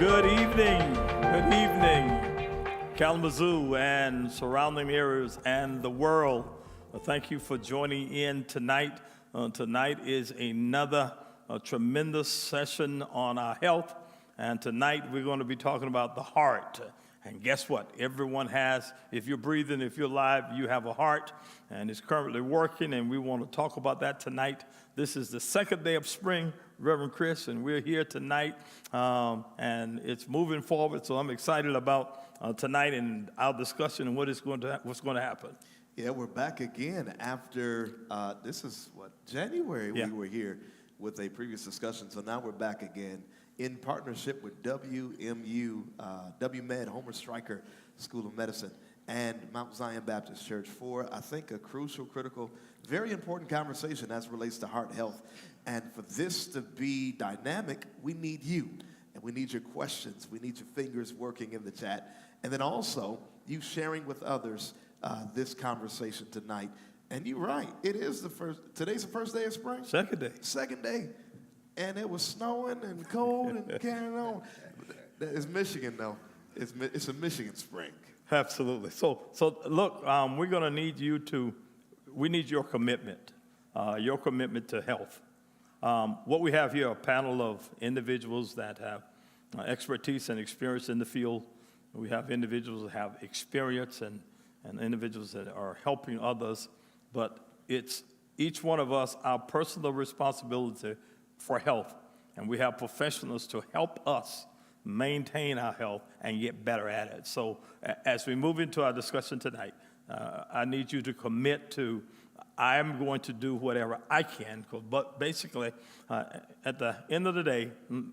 Good evening. Good evening, Kalamazoo and surrounding areas and the world. Thank you for joining in tonight. Tonight is another tremendous session on our health. And tonight we're going to be talking about the heart. And guess what? Everyone has, if you're breathing, if you're alive, you have a heart. And it's currently working, and we want to talk about that tonight. This is the second day of spring, Reverend Chris, and we're here tonight, and it's moving forward, so I'm excited about tonight and our discussion and what's going to happen. Yeah, we're back again after, this is January Yeah. We were here with a previous discussion, so now we're back again in partnership with WMU, WMed, Homer Stryker School of Medicine, and Mount Zion Baptist Church for, I think, a crucial, critical, very important conversation as it relates to heart health. And for this to be dynamic, we need you, and we need your questions. We need your fingers working in the chat. And then also, you sharing with others this conversation tonight. And you're right, it is today's the first day of spring? Second day. And it was snowing and cold and carrying on. It's Michigan, though. It's a Michigan spring. Absolutely. So look, we're going to need we need your commitment to health. What we have here, a panel of individuals that have expertise and experience in the field. We have individuals that have experience and individuals that are helping others. But it's each one of us, our personal responsibility for health. And we have professionals to help us maintain our health and get better at it. So as we move into our discussion tonight, I need you to commit to, I'm going to do whatever I can, but basically, at the end of the day,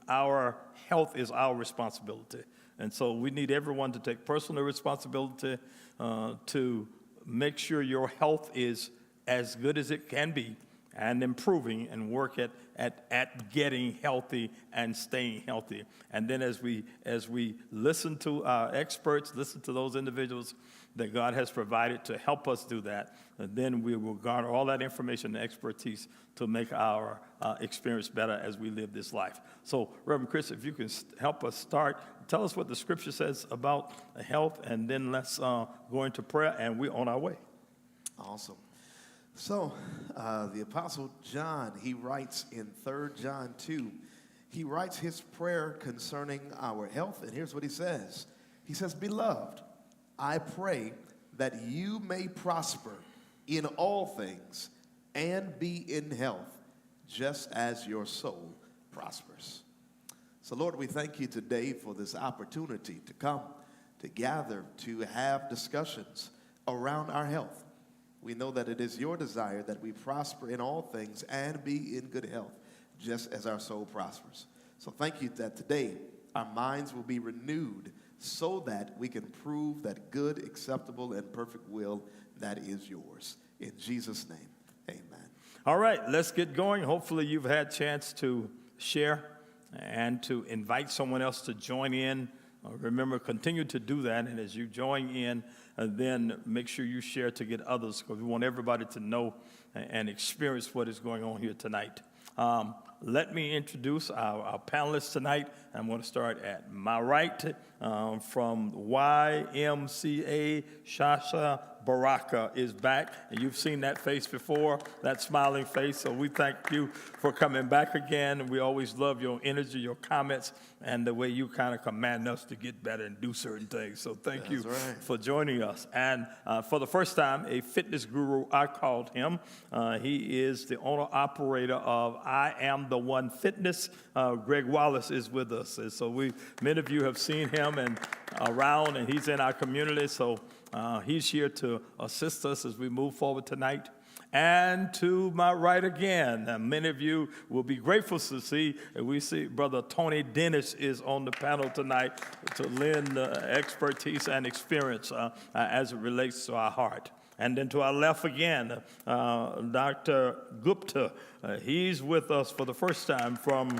our health is our responsibility. And so we need everyone to take personal responsibility to make sure your health is as good as it can be and improving and work at getting healthy and staying healthy. And then as we listen to our experts, listen to those individuals that God has provided to help us do that, then we will garner all that information and expertise to make our experience better as we live this life. So, Reverend Chris, if you can help us start, tell us what the scripture says about health, and then let's go into prayer, and we're on our way. Awesome. So, the Apostle John, he writes in 3 John 2, he writes his prayer concerning our health, and here's what he says. He says, "Beloved, I pray that you may prosper in all things and be in health, just as your soul prospers." So, Lord, we thank you today for this opportunity to come, to gather, to have discussions around our health. We know that it is your desire that we prosper in all things and be in good health, just as our soul prospers. So thank you that today our minds will be renewed so that we can prove that good, acceptable, and perfect will that is yours. In Jesus' name, amen. All right, let's get going. Hopefully you've had a chance to share and to invite someone else to join in. Remember, continue to do that, and as you join in, then make sure you share to get others, because we want everybody to know and experience what is going on here tonight. Let me introduce our panelists tonight. I'm going to start at my right from YMCA. Shasha Baraka is back, and you've seen that face before, that smiling face, so we thank you for coming back again. We always love your energy, your comments, and the way you kind of command us to get better and do certain things. So thank you for joining us. And for the first time, a fitness guru, I called him. He is the owner-operator of I Am the One Fitness. Greg Wallace is with us. And so many of you have seen him and around, and he's in our community. So he's here to assist us as we move forward tonight. And to my right again, many of you will be grateful to see, we see Brother Tony Dennis is on the panel tonight to lend expertise and experience as it relates to our heart. And then to our left again, Dr. Gupta. He's with us for the first time from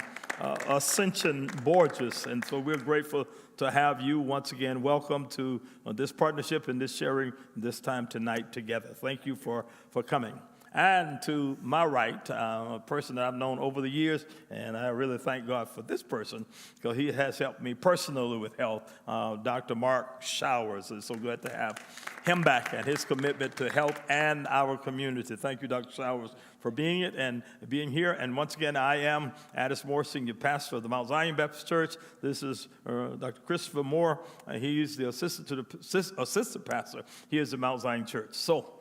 Ascension Borges. And so we're grateful to have you once again. Welcome to this partnership and this sharing this time tonight together. Thank you for coming. And to my right, a person that I've known over the years, and I really thank God for this person because he has helped me personally with health, Dr. Mark Showers. It's so good to have him back and his commitment to health and our community. Thank you, Dr. Showers, for being it and being here. And once again, I am Addis Moore, Senior Pastor of the Mount Zion Baptist Church. This is Dr. Christopher Moore. He's the assistant pastor. He is the Mount Zion Church. So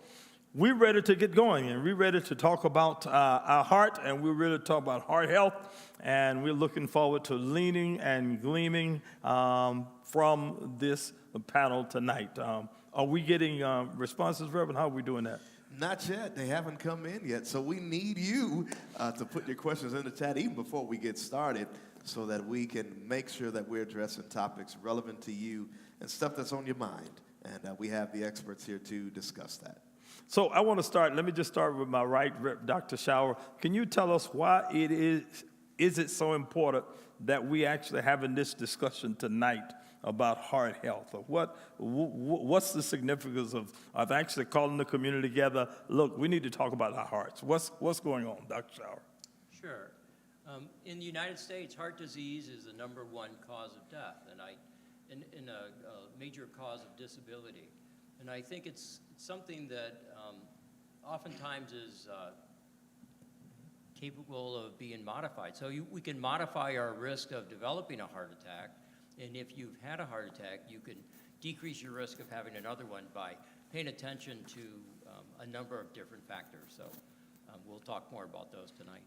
we're ready to get going, and we're ready to talk about our heart, and we're ready to talk about heart health, and we're looking forward to leaning and gleaming from this panel tonight. Are we getting responses, Reverend? How are we doing that? Not yet. They haven't come in yet. So we need you to put your questions in the chat even before we get started so that we can make sure that we're addressing topics relevant to you and stuff that's on your mind. And we have the experts here to discuss that. So I want to start. Let me just start with my right, Dr. Shower. Can you tell us why it is it so important that we actually having this discussion tonight about heart health? Or what's the significance of actually calling the community together? Look, we need to talk about our hearts. What's going on, Dr. Shower? Sure. In the United States, heart disease is the #1 cause of death, and a major cause of disability. And I think it's something that oftentimes is capable of being modified. So we can modify our risk of developing a heart attack, and if you've had a heart attack, you can decrease your risk of having another one by paying attention to a number of different factors. So we'll talk more about those tonight.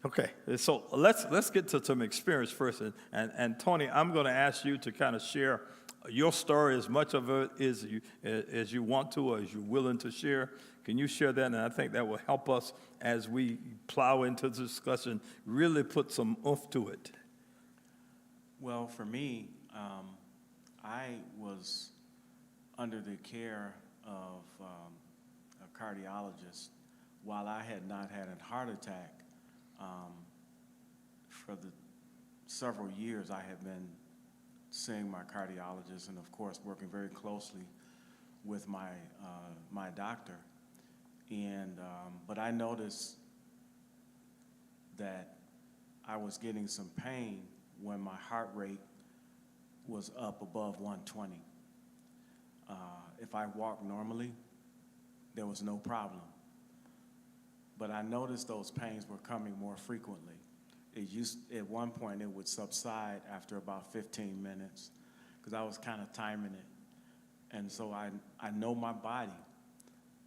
Okay, so let's get to some experience first, and Tony, I'm going to ask you to kind of share your story as much of it as you want to or as you're willing to share. Can you share that? And I think that will help us as we plow into the discussion, really put some oomph to it. Well, for me, I was under the care of a cardiologist while I had not had a heart attack. For the several years, I had been seeing my cardiologist and, of course, working very closely with my doctor. And but I noticed that I was getting some pain when my heart rate was up above 120. If I walked normally, there was no problem. But I noticed those pains were coming more frequently. At one point, it would subside after about 15 minutes because I was kind of timing it. And so I know my body.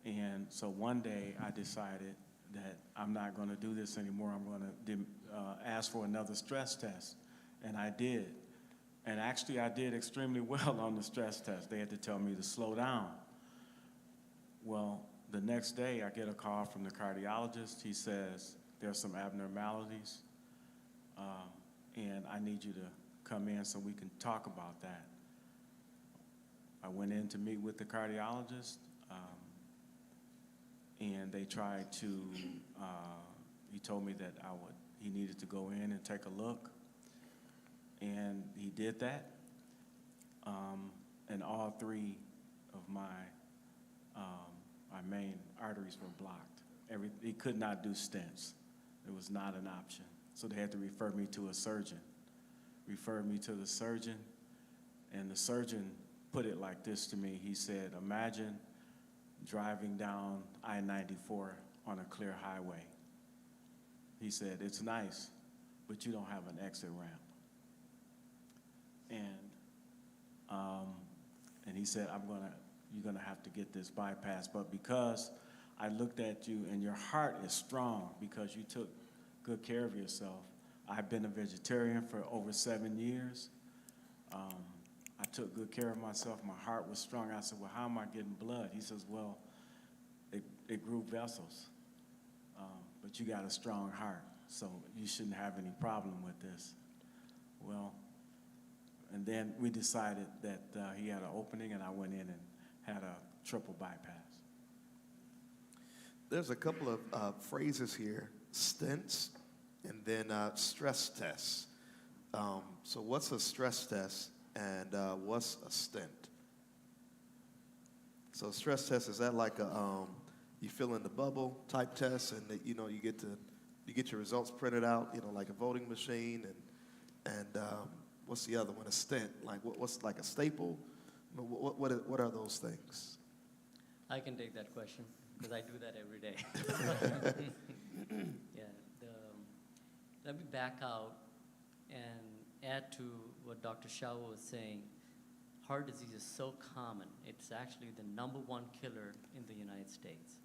And so one day I decided that I'm not going to do this anymore. I'm going to ask for another stress test. And I did. And actually, I did extremely well on the stress test. They had to tell me to slow down. Well, the next day, I get a call from the cardiologist. He says, there's some abnormalities, and I need you to come in so we can talk about that. I went in to meet with the cardiologist, and they tried to, he told me that he needed to go in and take a look, and he did that, and all three of my main arteries were blocked. He could not do stents. It was not an option. So they had to refer me to a surgeon. Referred me to the surgeon, and the surgeon put it like this to me. He said, imagine driving down I-94 on a clear highway. He said, it's nice, but you don't have an exit ramp. And he said, you're gonna have to get this bypass, but because I looked at you and your heart is strong because you took good care of yourself. I've been a vegetarian for over 7 years. I took good care of myself. My heart was strong. I said, well, how am I getting blood? He says, well, it grew vessels, but you got a strong heart, so you shouldn't have any problem with this. Well, and then we decided that he had an opening, and I went in and had a triple bypass. There's a couple of phrases here, stents and then stress tests. So what's a stress test and what's a stent? So stress test, is that like you fill in the bubble type test, and that, you get your results printed out, like a voting machine, and what's the other one? A stent, like what's like a staple? What are those things? I can take that question because I do that every day. Yeah, let me back out and add to what Dr. Shah was saying. Heart disease is so common. It's actually the #1 killer in the United States.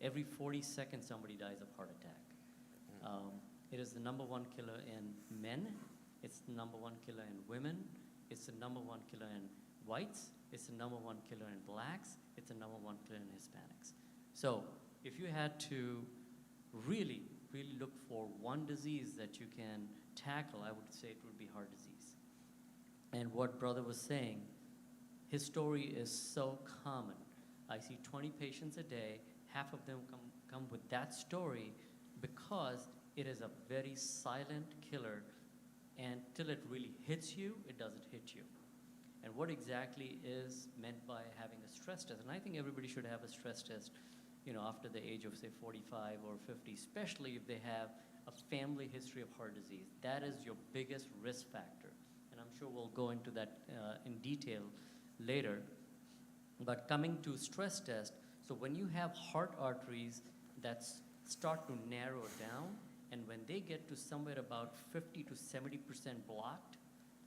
Every 40 seconds, somebody dies of heart attack. It is the #1 killer in men. It's the #1 killer in women. It's the #1 killer in whites. It's the #1 killer in blacks. It's the #1 killer in Hispanics. So if you had to really look for one disease that you can tackle, I would say it would be heart disease. And what brother was saying, his story is so common. I see 20 patients a day. Half of them come with that story because it is a very silent killer, and till it really hits you, it doesn't hit you. And what exactly is meant by having a stress test? And I think everybody should have a stress test, after the age of, say, 45 or 50, especially if they have a family history of heart disease. That is your biggest risk factor. And I'm sure we'll go into that in detail later. But coming to stress test, so when you have heart arteries that start to narrow down, and when they get to somewhere about 50 to 70% blocked,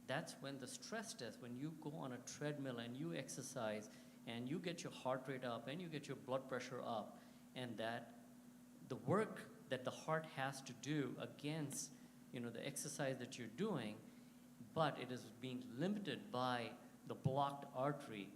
that's when the stress test, when you go on a treadmill and you exercise and you get your heart rate up and you get your blood pressure up, and that the work that the heart has to do against, the exercise that you're doing, but it is being limited by the blocked artery,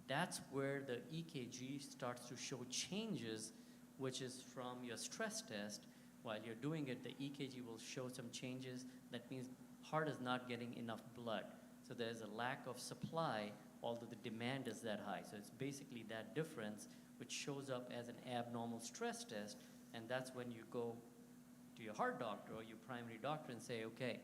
that's where the EKG starts to show changes, which is from your stress test. While you're doing it, the EKG will show some changes. That means heart is not getting enough blood. So there's a lack of supply, although the demand is that high. So it's basically that difference which shows up as an abnormal stress test, and that's when you go to your heart doctor or your primary doctor and say, okay,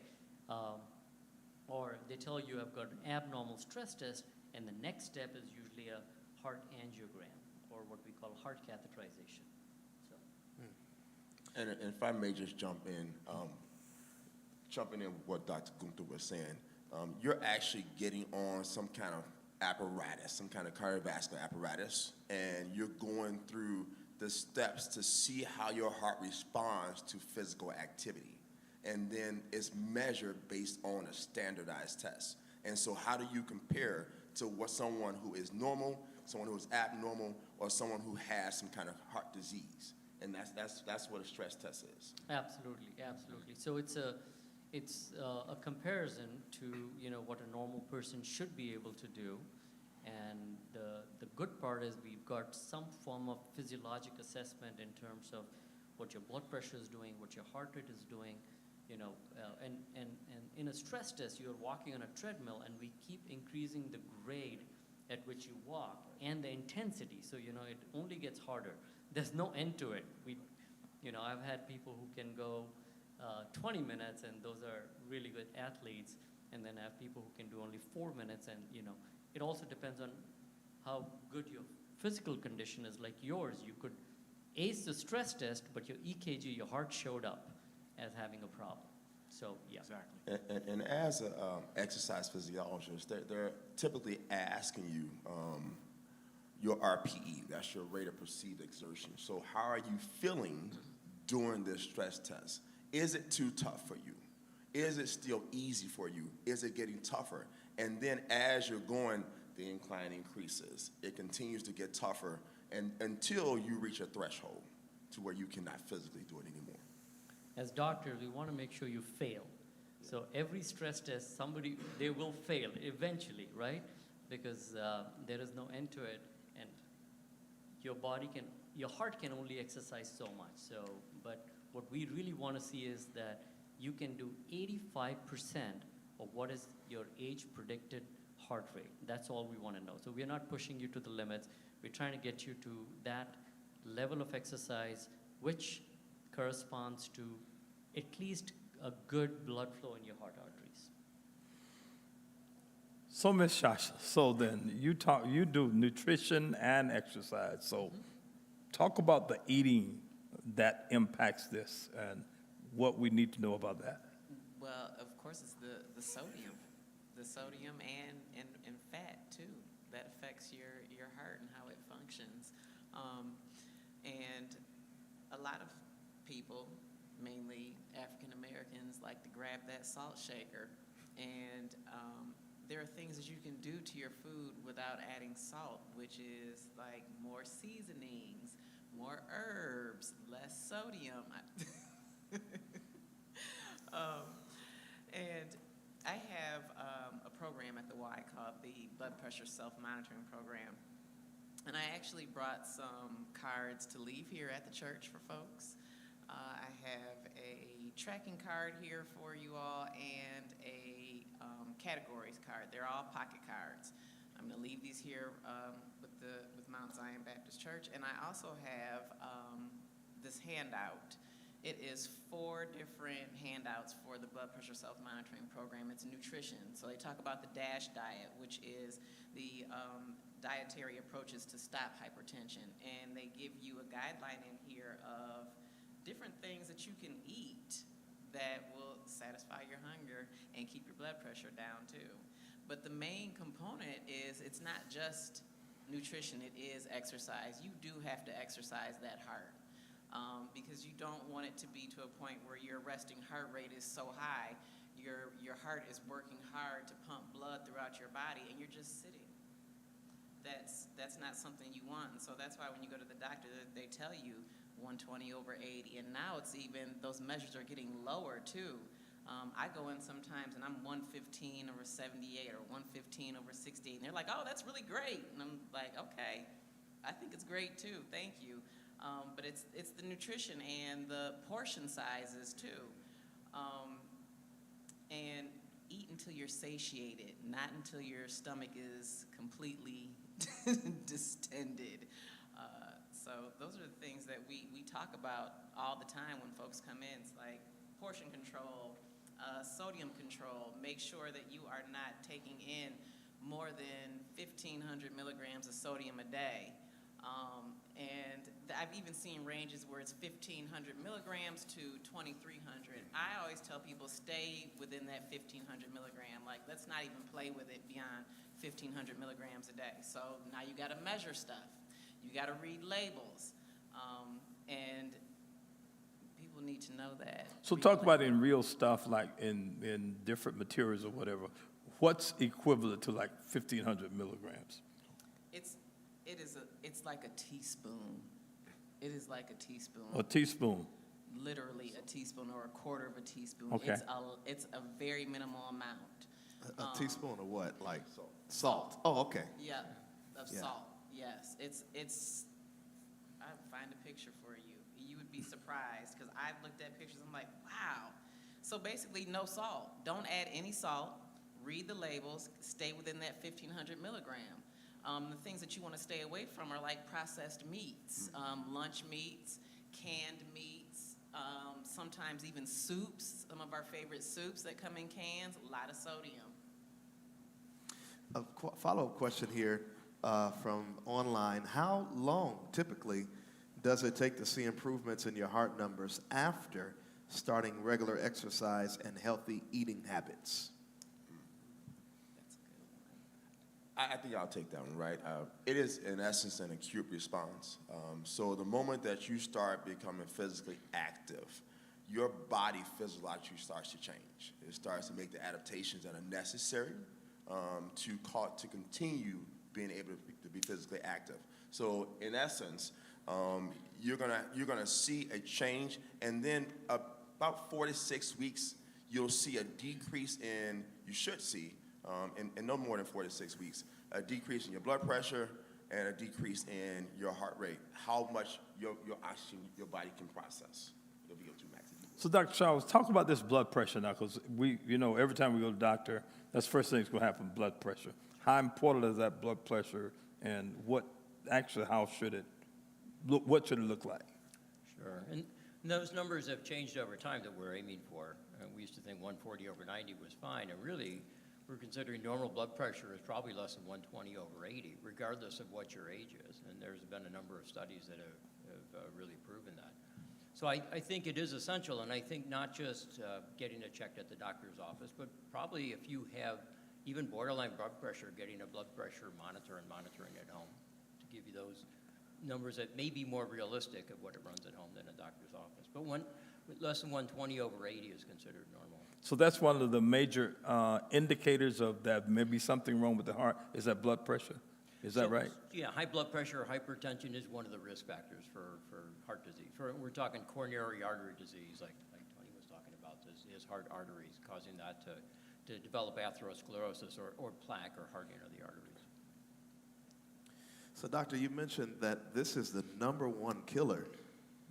or they tell you I've got an abnormal stress test, and the next step is usually a heart angiogram, or what we call heart catheterization. So. And if I may just jumping in with what Dr. Gunther was saying, you're actually getting on some kind of apparatus, some kind of cardiovascular apparatus, and you're going through the steps to see how your heart responds to physical activity. And then it's measured based on a standardized test. And so how do you compare to what someone who is normal, someone who is abnormal, or someone who has some kind of heart disease? And that's what a stress test is. Absolutely. So it's a comparison to what a normal person should be able to do, and the good part is we've got some form of physiologic assessment in terms of what your blood pressure is doing, what your heart rate is doing, and in a stress test you're walking on a treadmill, and we keep increasing the grade at which you walk and the intensity, so it only gets harder. There's no end to it. I've had people who can go 20 minutes, and those are really good athletes, and then I have people who can do only 4 minutes, and it also depends on how good your physical condition is. Like yours, you could ace the stress test, but your EKG, your heart showed up as having a problem. So yeah. Exactly. And as an exercise physiologist, they're typically asking you your RPE, that's your rate of perceived exertion. So how are you feeling during this stress test? Is it too tough for you? Is it still easy for you? Is it getting tougher? And then as you're going, the incline increases. It continues to get tougher until you reach a threshold to where you cannot physically do it anymore. As doctors, we want to make sure you fail. So every stress test, they will fail eventually, right? Because there is no end to it, and your heart can only exercise so much. So, but what we really want to see is that you can do 85% of what is your age predicted heart rate. That's all we want to know. So we're not pushing you to the limits. We're trying to get you to that level of exercise, which corresponds to at least a good blood flow in your heart arteries. So, Ms. Shasha, so then you do nutrition and exercise. So Talk about the eating that impacts this and what we need to know about that. Well, of course, it's the sodium and fat too. That affects your heart and how it functions. And a lot of people, mainly African Americans, like to grab that salt shaker. And there are things that you can do to your food without adding salt, which is like more seasonings, more herbs, less sodium. And I have a program at the Y called the Blood Pressure Self-Monitoring Program. And I actually brought some cards to leave here at the church for folks. I have a tracking card here for you all and a categories card. They're all pocket cards. I'm going to leave these here with Mount Zion Baptist Church. And I also have this handout. It is 4 different handouts for the blood pressure self-monitoring program. It's nutrition. So they talk about the DASH diet, which is the dietary approaches to stop hypertension. And they give you a guideline in here of different things that you can eat that will satisfy your hunger and keep your blood pressure down too. But the main component is it's not just nutrition, it is exercise. You do have to exercise that heart. Because you don't want it to be to a point where your resting heart rate is so high, your heart is working hard to pump blood throughout your body, and you're just sitting. That's not something you want, and so that's why when you go to the doctor, they tell you 120 over 80, and now it's even, those measures are getting lower too. I go in sometimes and I'm 115 over 78 or 115 over 68, and they're like, oh, that's really great, and I'm like, okay, I think it's great too, thank you. But it's the nutrition and the portion sizes too. And eat until you're satiated, not until your stomach is completely distended. So those are the things that we talk about all the time when folks come in. It's like portion control, sodium control. Make sure that you are not taking in more than 1,500 milligrams of sodium a day. And I've even seen ranges where it's 1,500 milligrams to 2,300. I always tell people stay within that 1,500 milligram. Like, let's not even play with it beyond 1,500 milligrams a day. So now you got to measure stuff. You got to read labels. And people need to know that. So talk about in real stuff, like in different materials or whatever. What's equivalent to like 1,500 milligrams? It's like a teaspoon. It is like a teaspoon. A teaspoon. Literally a teaspoon or a quarter of a teaspoon. Okay. It's a very minimal amount. A teaspoon of what? Like salt. Oh, okay. Yeah, of Yeah. salt. Yes, it's. I'll find a picture for you. You would be surprised because I've looked at pictures. I'm like, wow. So basically, no salt. Don't add any salt. Read the labels. Stay within that 1,500 milligram. The things that you want to stay away from are like processed meats, lunch meats, canned meats, sometimes even soups. Some of our favorite soups that come in cans, a lot of sodium. A follow-up question here from online. How long, typically, does it take to see improvements in your heart numbers after starting regular exercise and healthy eating habits? That's a good one. I think I'll take that one, right? It is, in essence, an acute response. So the moment that you start becoming physically active, your body physiologically starts to change. It starts to make the adaptations that are necessary to continue being able to be physically active. So in essence, you're gonna see a change, and then about 4 to 6 weeks, you'll see a decrease in, you should see, in no more than 4 to 6 weeks, a decrease in your blood pressure and a decrease in your heart rate, how much your oxygen your body can process. Your VO2 max. So Dr. Charles, talk about this blood pressure now, because every time we go to the doctor, that's the first thing that's going to happen, blood pressure. How important is that blood pressure, and how should it look, what should it look like? Sure. And those numbers have changed over time that we're aiming for. We used to think 140 over 90 was fine, and really, we're considering normal blood pressure is probably less than 120 over 80, regardless of what your age is. And there's been a number of studies that have So I think it is essential, and I think not just getting it checked at the doctor's office, but probably if you have even borderline blood pressure, getting a blood pressure monitor and monitoring at home to give you those numbers that may be more realistic of what it runs at home than a doctor's office. But less than 120 over 80 is considered normal. So that's one of the major indicators of that maybe something wrong with the heart, is that blood pressure. Is that right? Yeah, high blood pressure or hypertension is one of the risk factors for heart disease. We're talking coronary artery disease, like Tony was talking about, his heart arteries, causing that to develop atherosclerosis or plaque or hardening of the arteries. So, doctor, you mentioned that this is the #1 killer.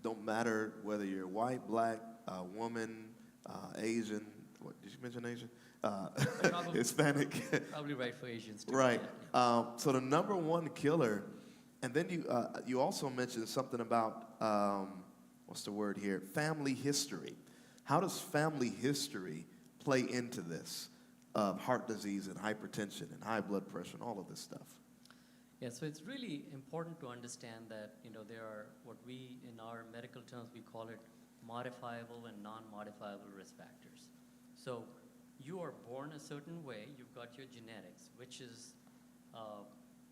Don't matter whether you're white, black, woman, Asian. What did you mention? Asian, Hispanic. Probably right for Asians too. Right. Yeah. So the #1 killer, and then you also mentioned something about what's the word here? Family history. How does family history play into this of heart disease and hypertension and high blood pressure and all of this stuff? Yeah, so it's really important to understand that, there are what we, in our medical terms, we call it modifiable and non-modifiable risk factors. So you are born a certain way, you've got your genetics, which is,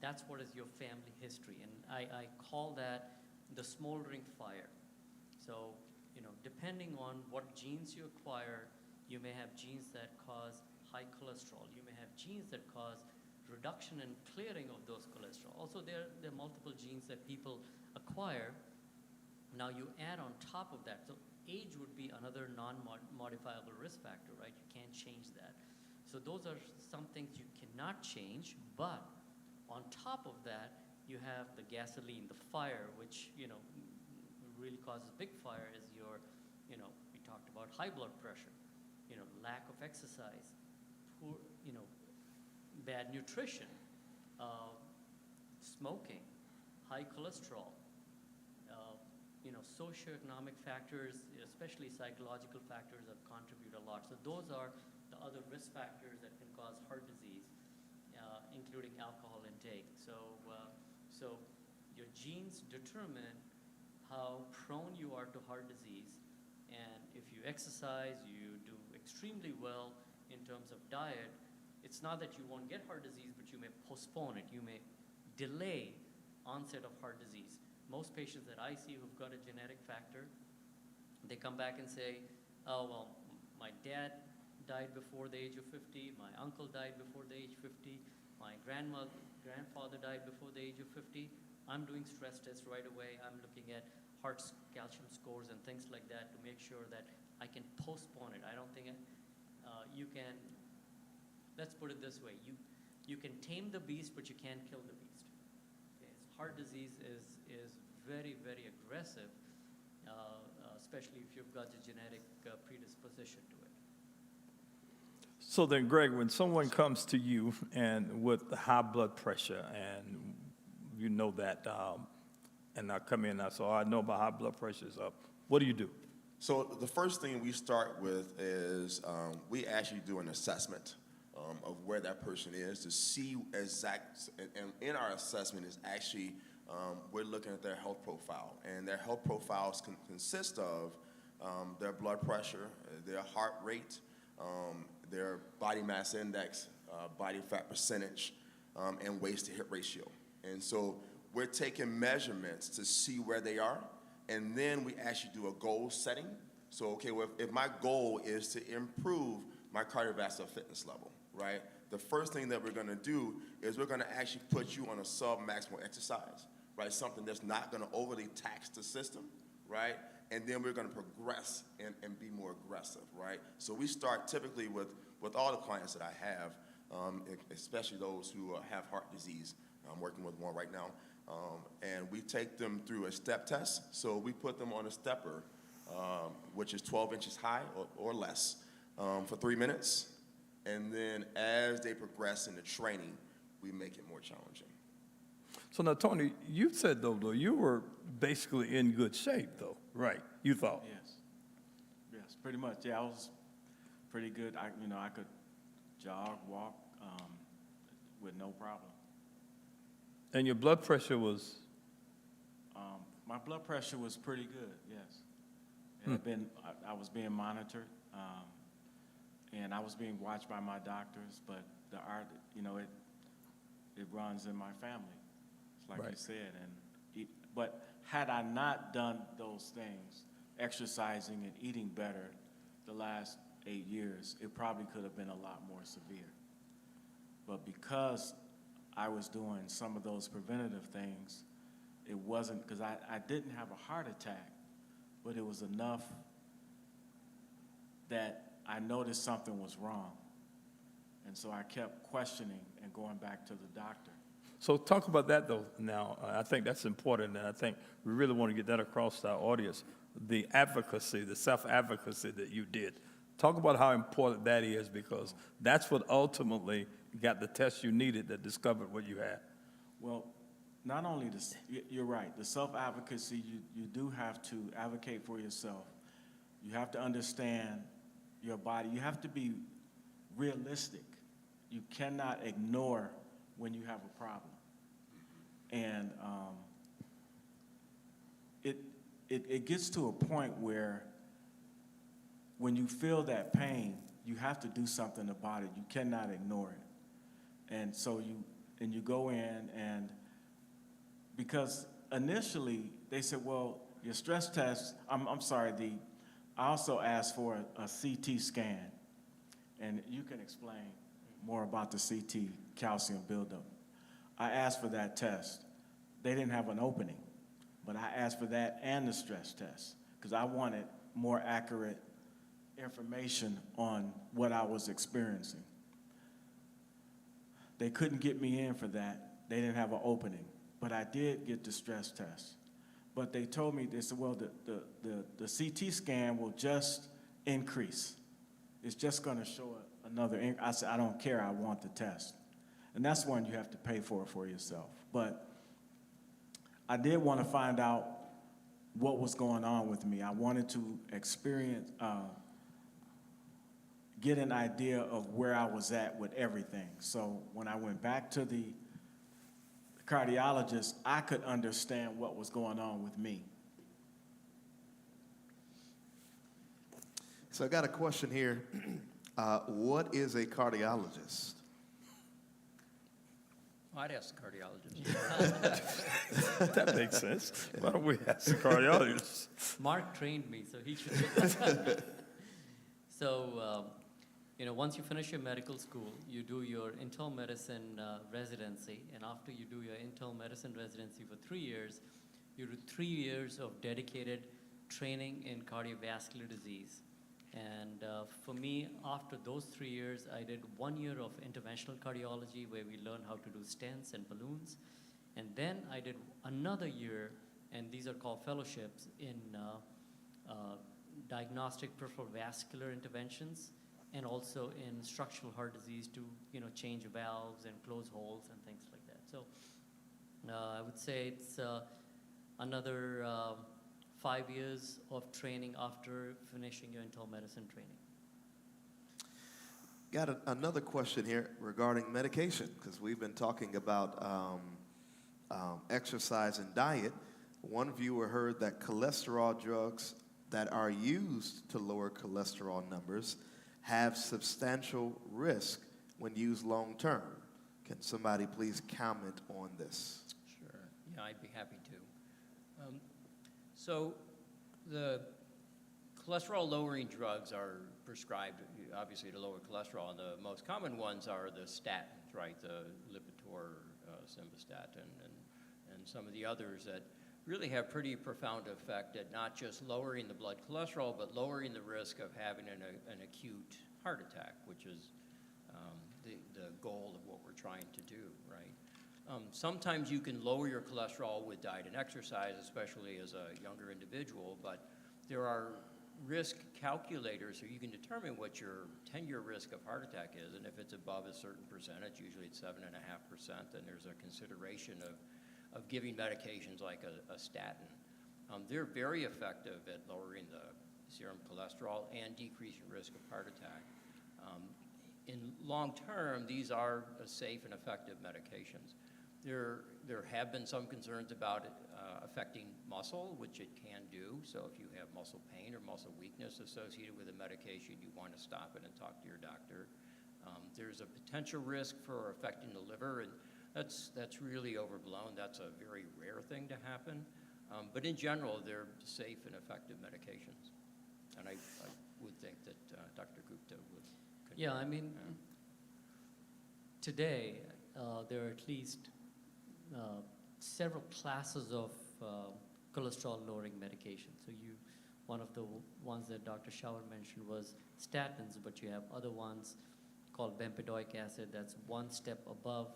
that's what is your family history. And I call that the smoldering fire. So, depending on what genes you acquire, you may have genes that cause high cholesterol. You may have genes that cause reduction and clearing of those cholesterol. Also, there are multiple genes that people acquire. Now you add on top of that, so age would be another non-modifiable risk factor, right? You can't change that. So those are some things you cannot change, but on top of that, you have the gasoline, the fire, which, really causes big fire is your, we talked about high blood pressure, lack of exercise, poor, bad nutrition, smoking, high cholesterol, socioeconomic factors, especially psychological factors that contribute a lot. So those are the other risk factors that can cause heart disease, including alcohol intake. So your genes determine how prone you are to heart disease, and if you exercise, you do extremely well in terms of diet, it's not that you won't get heart disease, but you may postpone it. You may delay onset of heart disease. Most patients that I see who've got a genetic factor, they come back and say, oh, well, my dad died before the age of 50, my uncle died before the age 50, my grandfather died before the age of 50. I'm doing stress tests right away. I'm looking at heart calcium scores and things like that to make sure that I can postpone it. I don't think you can, let's put it this way, you can tame the beast, but you can't kill the beast. Okay? Heart disease is very, very aggressive, especially if you've got a genetic predisposition to it. So then, Greg, when someone comes to you and with high blood pressure, and you know that, and I come in and I say, I know my high blood pressure is up, what do you do? So the first thing we start with is we actually do an assessment of where that person is to see and in our assessment is actually we're looking at their health profile, and their health profiles consist of their blood pressure, their heart rate, their body mass index, body fat percentage, and waist to hip ratio. And so we're taking measurements to see where they are, and then we actually do a goal setting. So, okay, well, if my goal is to improve my cardiovascular fitness level, right, the first thing that we're going to do is we're going to actually put you on a sub-maximal exercise, right, something that's not going to overly tax the system, right, and then we're going to progress and be more aggressive, right? So we start typically with all the clients that I have, especially those who have heart disease. I'm working with one right now. And we take them through a step test. So we put them on a stepper, which is 12 inches high or less, for 3 minutes. And then as they progress in the training, we make it more challenging. So now, Tony, you said, though, you were basically in good shape, though, right? You thought. Yes, pretty much. Yeah, I was pretty good. I could jog, walk with no problem. And your blood pressure was? My blood pressure was pretty good, yes. It had been, I was being monitored, and I was being watched by my doctors, but the art, you know, it runs in my family, like you Right. said. But had I not done those things, exercising and eating better the last 8 years, it probably could have been a lot more severe. But because I was doing some of those preventative things, it wasn't, because I didn't have a heart attack, but it was enough that I noticed something was wrong. And so I kept questioning and going back to the doctor. So talk about that though now. I think that's important, and I think we really want to get that across to our audience. The advocacy, the self-advocacy that you did. Talk about how important that is, because that's what ultimately got the test you needed that discovered what you had. Well, not only this, you're right, the self-advocacy, you do have to advocate for yourself. You have to understand your body. You have to be realistic. You cannot ignore when you have a problem. And it gets to a point where when you feel that pain, you have to do something about it. You cannot ignore it. And so you go in, and because initially they said, well, your stress test, I'm sorry, I also asked for a CT scan. And you can explain more about the CT calcium buildup. I asked for that test. They didn't have an opening, but I asked for that and the stress test because I wanted more accurate information on what I was experiencing. They couldn't get me in for that. They didn't have an opening, but I did get the stress test. But they told me, they said, well, the CT scan will just increase. It's just going to show another. I said, I don't care. I want the test. And that's one you have to pay for yourself. But I did want to find out what was going on with me. I wanted to experience, get an idea of where I was at with everything. So when I went back to the cardiologist, I could understand what was going on with me. So I got a question here. What is a cardiologist? I'd ask the cardiologist. That makes sense. Why don't we ask the cardiologist? Mark trained me, so he should. So, once you finish your medical school, you do your internal medicine residency, and after you do your internal medicine residency for 3 years, you do 3 years of dedicated training in cardiovascular disease. And for me, after those 3 years, I did 1 year of interventional cardiology where we learned how to do stents and balloons. And then I did another year, and these are called fellowships, in diagnostic peripheral vascular interventions and also in structural heart disease to change valves and close holes and things like that. So I would say it's another 5 years of training after finishing your internal medicine training. Got another question here regarding medication, because we've been talking about exercise and diet. One viewer heard that cholesterol drugs that are used to lower cholesterol numbers have substantial risk when used long term. Can somebody please comment on this? Sure. Yeah, I'd be happy to. So the cholesterol-lowering drugs are prescribed, obviously, to lower cholesterol, and the most common ones are the statins, right? The Lipitor, simvastatin, and some of the others that really have pretty profound effect at not just lowering the blood cholesterol, but lowering the risk of having an acute heart attack, which is the goal of what we're trying to do, right? Sometimes you can lower your cholesterol with diet and exercise, especially as a younger individual, but there are risk calculators so you can determine what your 10-year risk of heart attack is, and if it's above a certain percentage, usually it's 7.5%, then there's a consideration of giving medications like a statin. They're very effective at lowering the serum cholesterol and decreasing risk of heart attack. In long term, these are safe and effective medications. There have been some concerns about affecting muscle, which it can do. So if you have muscle pain or muscle weakness associated with a medication, you want to stop it and talk to your doctor. There's a potential risk for affecting the liver, and that's really overblown. That's a very rare thing to happen. But in general, they're safe and effective medications. And I would think that Dr. Gupta would. Yeah, I mean, today there are at least several classes of cholesterol-lowering medications. So one of the ones that Dr. Schauer mentioned was statins, but you have other ones called bempedoic acid. That's one step above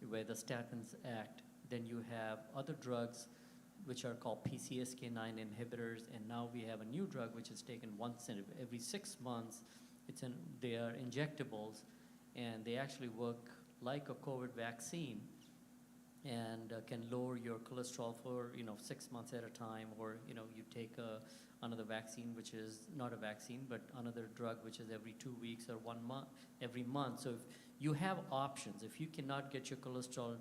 where the statins act. Then you have other drugs which are called PCSK9 inhibitors, and now we have a new drug which is taken once every 6 months. They are injectables, and they actually work like a COVID vaccine, and can lower your cholesterol for 6 months at a time, or you take another vaccine which is not a vaccine but another drug which is every 2 weeks or 1 month, every month. So if you have options, if you cannot get your cholesterol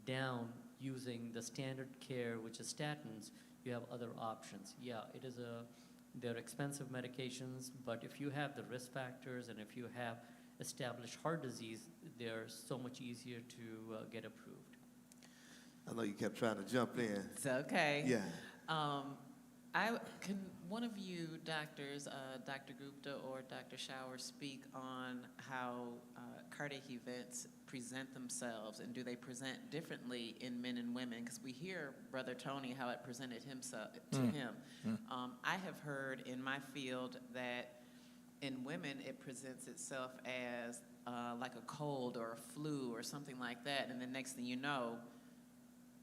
down using the standard care, which is statins, you have other options. Yeah, they're expensive medications, but if you have the risk factors and if you have established heart disease, they're so much easier to get approved. I know you kept trying to jump in. It's okay. Yeah. Can one of you doctors, Dr. Gupta or Dr. Schauer, speak on how cardiac events present themselves, and do they present differently in men and women? Because we hear Brother Tony how it presented himself to him. I have heard in my field that in women it presents itself as like a cold or a flu or something like that, and the next thing you know,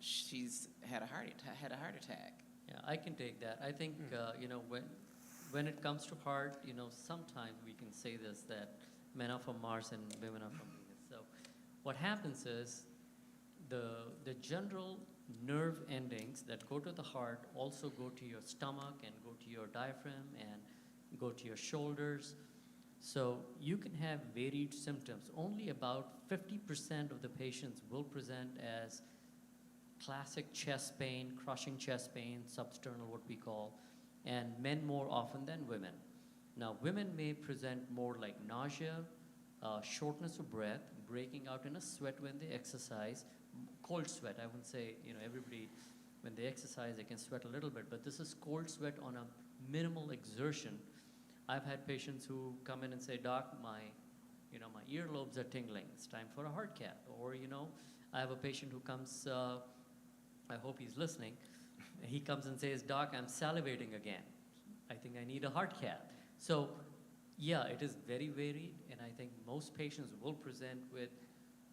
she's had a heart attack. Yeah, I can take that. I think, when it comes to heart, sometimes we can say this, that men are from Mars and women are from Venus. So what happens is the general nerve endings that go to the heart also go to your stomach and go to your diaphragm and go to your shoulders. So you can have varied symptoms. Only about 50% of the patients will present as classic chest pain, crushing chest pain, substernal what we call, and men more often than women. Now, women may present more like nausea, shortness of breath, breaking out in a sweat when they exercise, cold sweat. I wouldn't say, everybody, when they exercise, they can sweat a little bit, but this is cold sweat on a minimal exertion. I've had patients who come in and say, Doc, my earlobes are tingling. It's time for a heart cath. Or, I have a patient who comes, I hope he's listening. He comes and says, Doc, I'm salivating again. I think I need a heart cath. So, yeah, it is very varied, and I think most patients will present with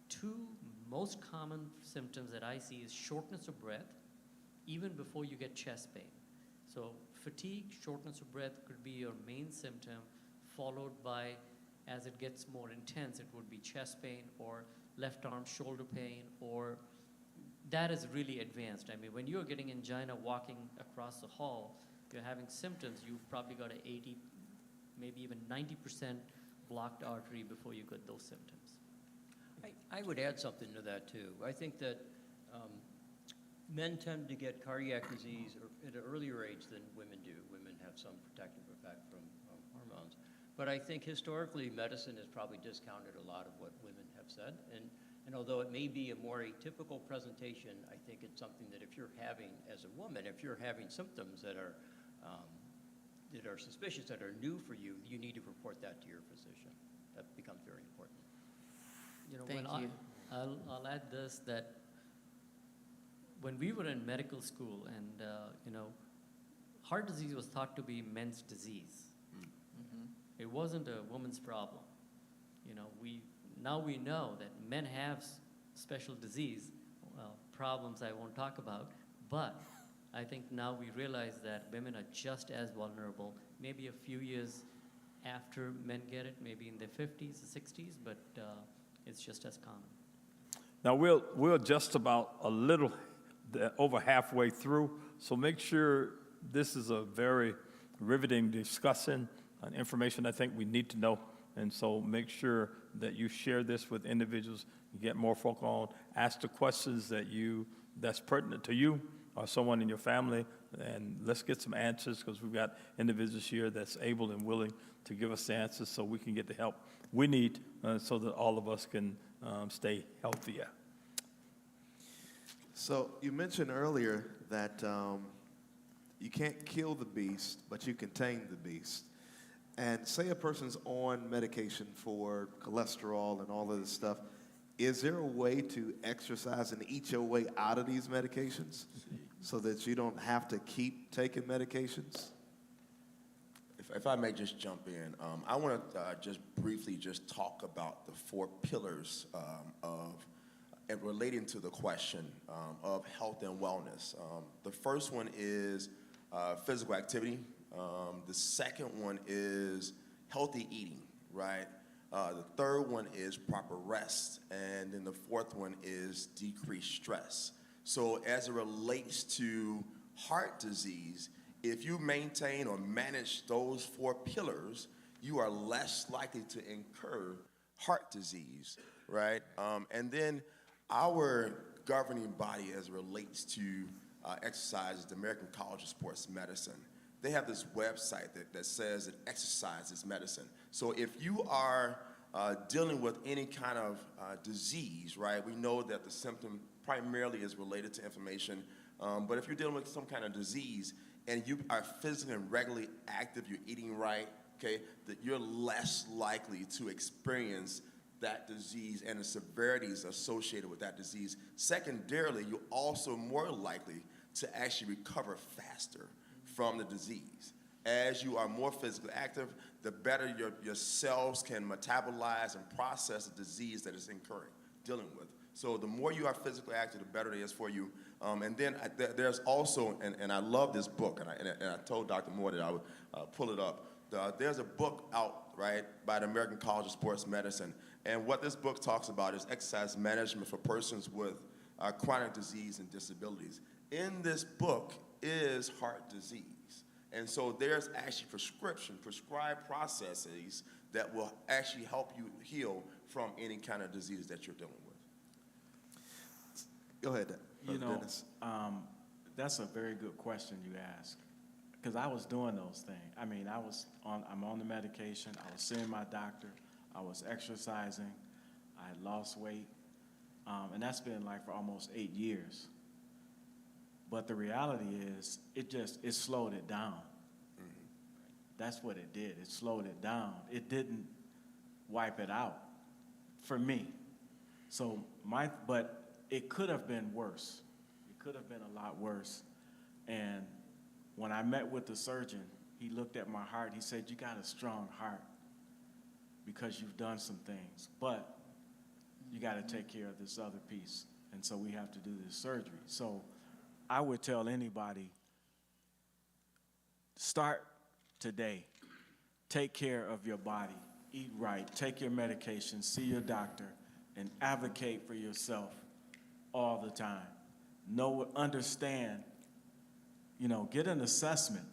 two most common symptoms that I see is shortness of breath, even before you get chest pain. So fatigue, shortness of breath could be your main symptom, followed by, as it gets more intense, it would be chest pain or left arm shoulder pain, or that is really advanced. I mean, when you're getting angina walking across the hall, you're having symptoms, you've probably got an 80, maybe even 90% blocked artery before you get those symptoms. I would add something to that too. I think that men tend to get cardiac disease at an earlier age than women do. Women have some protective effect from hormones. But I think historically medicine has probably discounted a lot of what women have said. And although it may be a more atypical presentation, I think it's something that if you're having, as a woman, if you're having symptoms that are suspicious, that are new for you, you need to report that to your physician. That becomes very important. Thank you. I'll add this, that when we were in medical school and, heart disease was thought to be men's disease. Mm-hmm. It wasn't a woman's problem. Now we know that men have special disease, problems I won't talk about, but I think now we realize that women are just as vulnerable, maybe a few years after men get it, maybe in their 50s or 60s, but it's just as common. Now, we're just about a little over halfway through, so make sure this is a very riveting discussion, information I think we need to know, and so make sure that you share this with individuals, you get more folk on, ask the questions that's pertinent to you, or someone in your family, and let's get some answers, because we've got individuals here that's able and willing to give us the answers so we can get the help we need so that all of us can stay healthier. So you mentioned earlier that you can't kill the beast, but you can tame the beast. And say a person's on medication for cholesterol and all of this stuff, is there a way to exercise and eat your way out of these medications so that you don't have to keep taking medications? If I may just jump in, I want to just briefly just talk about the 4 pillars and relating to the question of health and wellness. The first one is physical activity. The second one is healthy eating, right? The third one is proper rest. And then the fourth one is decreased stress. So as it relates to heart disease, if you maintain or manage those 4 pillars, you are less likely to incur heart disease, right? And then our governing body as it relates to exercise is the American College of Sports Medicine. They have this website that says that exercise is medicine. So if you are dealing with any kind of disease, right, we know that the symptom primarily is related to inflammation, but if you're dealing with some kind of disease and you are physically and regularly active, you're eating right, okay, that you're less likely to experience that disease and the severities associated with that disease. Secondarily, you're also more likely to actually recover faster from the disease. As you are more physically active, the better your cells can metabolize and process the disease that is dealing with. So the more you are physically active, the better it is for you. And then there's also, and I love this book, and I told Dr. Moore that I would pull it up. There's a book out, right, by the American College of Sports Medicine. And what this book talks about is exercise management for persons with chronic disease and disabilities. In this book is heart disease. And so there's actually prescribed processes that will actually help you heal from any kind of disease that you're dealing with. Go ahead, You know, Dennis. that's a very good question you ask, because I was doing those things. I mean, I'm on the medication, I was seeing my doctor, I was exercising, I had lost weight, and that's been like for almost 8 years. But the reality is, it slowed it down. Mm-hmm. That's what it did. It slowed it down. It didn't wipe it out for me. So but it could have been worse. It could have been a lot worse. And when I met with the surgeon, he looked at my heart. He said, "You got a strong heart because you've done some things, but you got to take care of this other piece. And so we have to do this surgery." So I would tell anybody, start today. Take care of your body. Eat right. Take your medication. See your doctor. And advocate for yourself all the time. Understand, get an assessment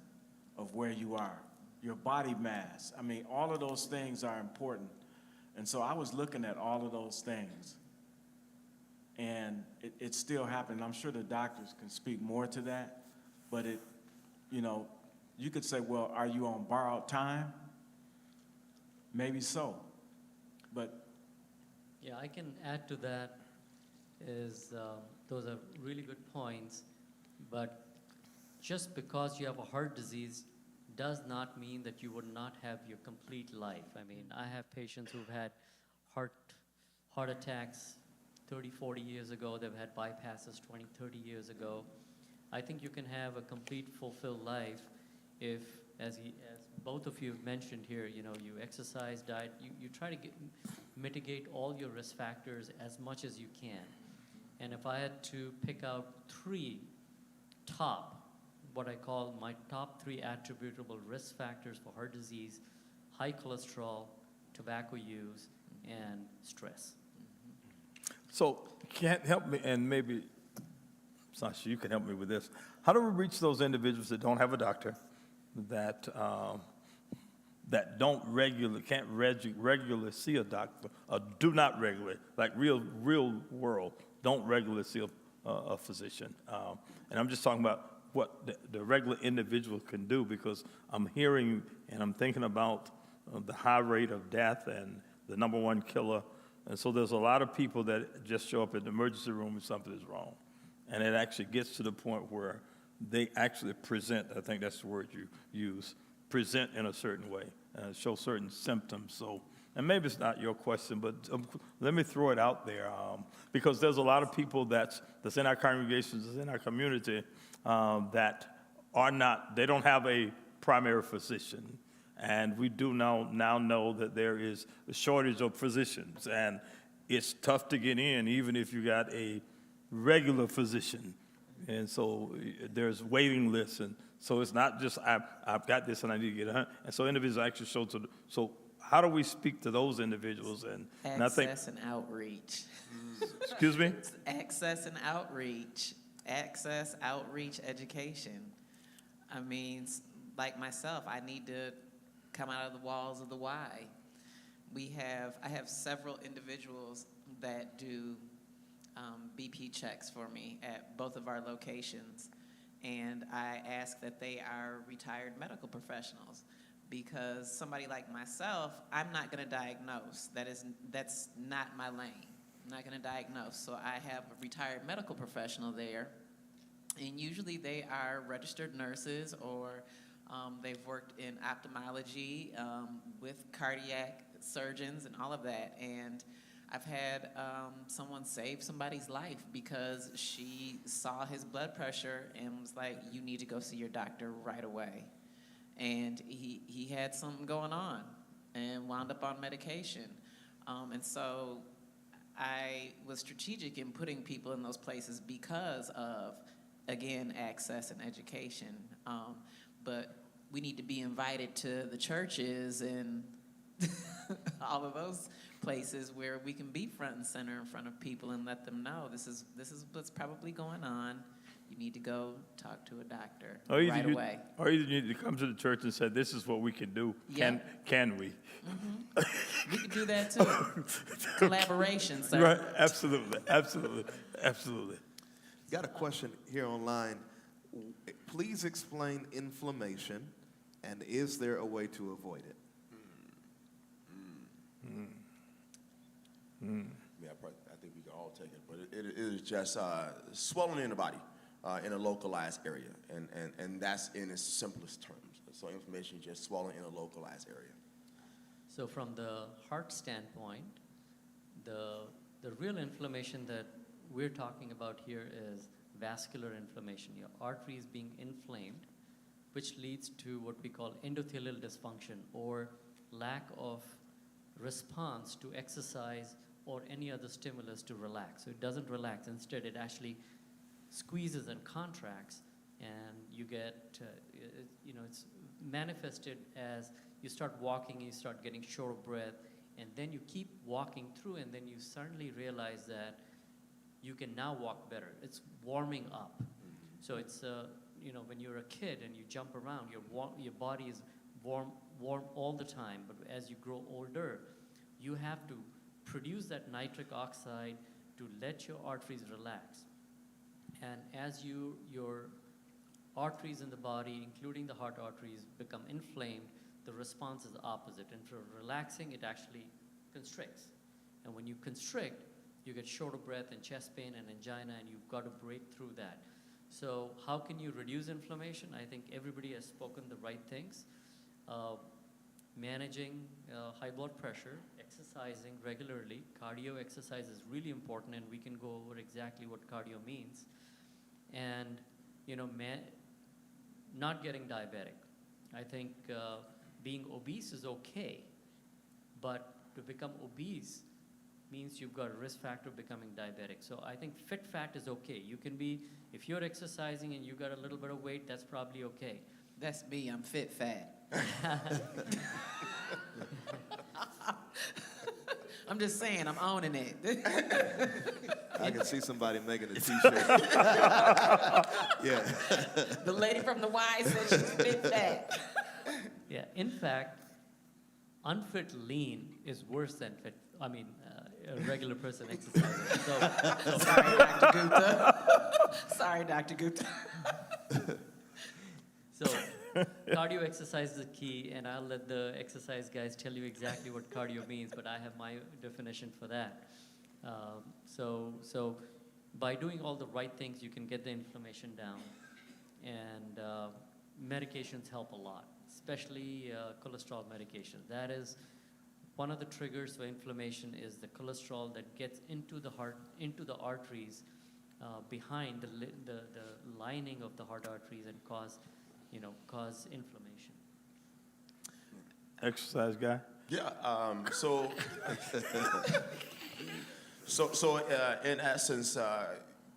of where you are. Your body mass. I mean, all of those things are important. And so I was looking at all of those things. And it still happened. I'm sure the doctors can speak more to that, but you could say, well, are you on borrowed time? Maybe so, but. Yeah, I can add to that those are really good points, but just because you have a heart disease does not mean that you would not have your complete life. I mean, I have patients who've had heart attacks 30, 40 years ago. They've had bypasses 20, 30 years ago. I think you can have a complete, fulfilled life if, as both of you have mentioned here, you exercise, diet, you try to mitigate all your risk factors as much as you can. And if I had to pick out what I call my top 3 attributable risk factors for heart disease: high cholesterol, tobacco use, and stress. So can't help me, and maybe, Sasha, you can help me with this. How do we reach those individuals that don't have a doctor, that don't can't regularly see a doctor, or do not regularly, like real world, don't regularly see a physician. And I'm just talking about what the regular individual can do, because I'm hearing and I'm thinking about the high rate of death and the number one killer. And so there's a lot of people that just show up at the emergency room if something is wrong. And it actually gets to the point where they actually present, I think that's the word you use, present in a certain way, show certain symptoms. So, and maybe it's not your question, but let me throw it out there, because there's a lot of people that's in our congregations, that's in our community, that are not, they don't have a primary physician. And we do now know that there is a shortage of physicians, and it's tough to get in even if you got a regular physician. And so there's waiting lists, and so it's not just I've got this and I need to get a. And so individuals actually show to. So how do we speak to those individuals? And I think Access and outreach. excuse me. Access and outreach. Access, outreach, education. I mean, like myself, I need to come out of the walls of the Y. I have several individuals that do BP checks for me at both of our locations, and I ask that they are retired medical professionals, because somebody like myself, I'm not going to diagnose. That's not my lane. I'm not going to diagnose. So I have a retired medical professional there, and usually they are registered nurses, or they've worked in ophthalmology with cardiac surgeons and all of that. And I've had someone save somebody's life because she saw his blood pressure and was like, you need to go see your doctor right away. And he had something going on and wound up on medication. And so I was strategic in putting people in those places because of, again, access and education. But we need to be invited to the churches and all of those places where we can be front and center in front of people and let them know this is what's probably going on. You need to go talk to a doctor right away. Or you need to come to the church and say, this is what we can do. Yeah. Can we? Mm-hmm. We can do that too. Collaboration, sir. Right, absolutely. Got a question here online. Please explain inflammation, and is there a way to avoid it? Yeah, I think we can all take it, but it is just swelling in the body in a localized area, and that's in its simplest terms. So inflammation is just swelling in a localized area. So from the heart standpoint, the real inflammation that we're talking about here is vascular inflammation. Your arteries being inflamed, which leads to what we call endothelial dysfunction, or lack of response to exercise or any other stimulus to relax. So it doesn't relax. Instead, it actually squeezes and contracts, and you get, it's manifested as you start walking, you start getting short of breath, and then you keep walking through, and then you suddenly realize that you can now walk better. It's warming up. So it's, when you're a kid and you jump around, your body is warm all the time. But as you grow older, you have to produce that nitric oxide to let your arteries relax. And as your arteries in the body, including the heart arteries, become inflamed, the response is the opposite. And for relaxing, it actually constricts. And when you constrict, you get short of breath and chest pain and angina, and you've got to break through that. So how can you reduce inflammation? I think everybody has spoken the right things. Managing high blood pressure, exercising regularly. Cardio exercise is really important, and we can go over exactly what cardio means. And, not getting diabetic. I think being obese is okay, but to become obese means you've got a risk factor of becoming diabetic. So I think fit fat is okay. You can be, if you're exercising and you got a little bit of weight, that's probably okay. That's me. I'm fit fat. I'm just saying, I'm owning it. I can see somebody making a T-shirt. Yeah. The lady from the Y said she's fit fat. Yeah, in fact, unfit lean is worse than fit. a regular person exercising. So Sorry, Dr. Gupta. Sorry, Dr. Gupta. So, cardio exercise is the key, and I'll let the exercise guys tell you exactly what cardio means, but I have my definition for that. So by doing all the right things, you can get the inflammation down, and medications help a lot, especially cholesterol medication. That is one of the triggers for inflammation is the cholesterol that gets into the heart, into the arteries, behind the lining of the heart arteries and cause inflammation. Exercise guy? Yeah. So in essence,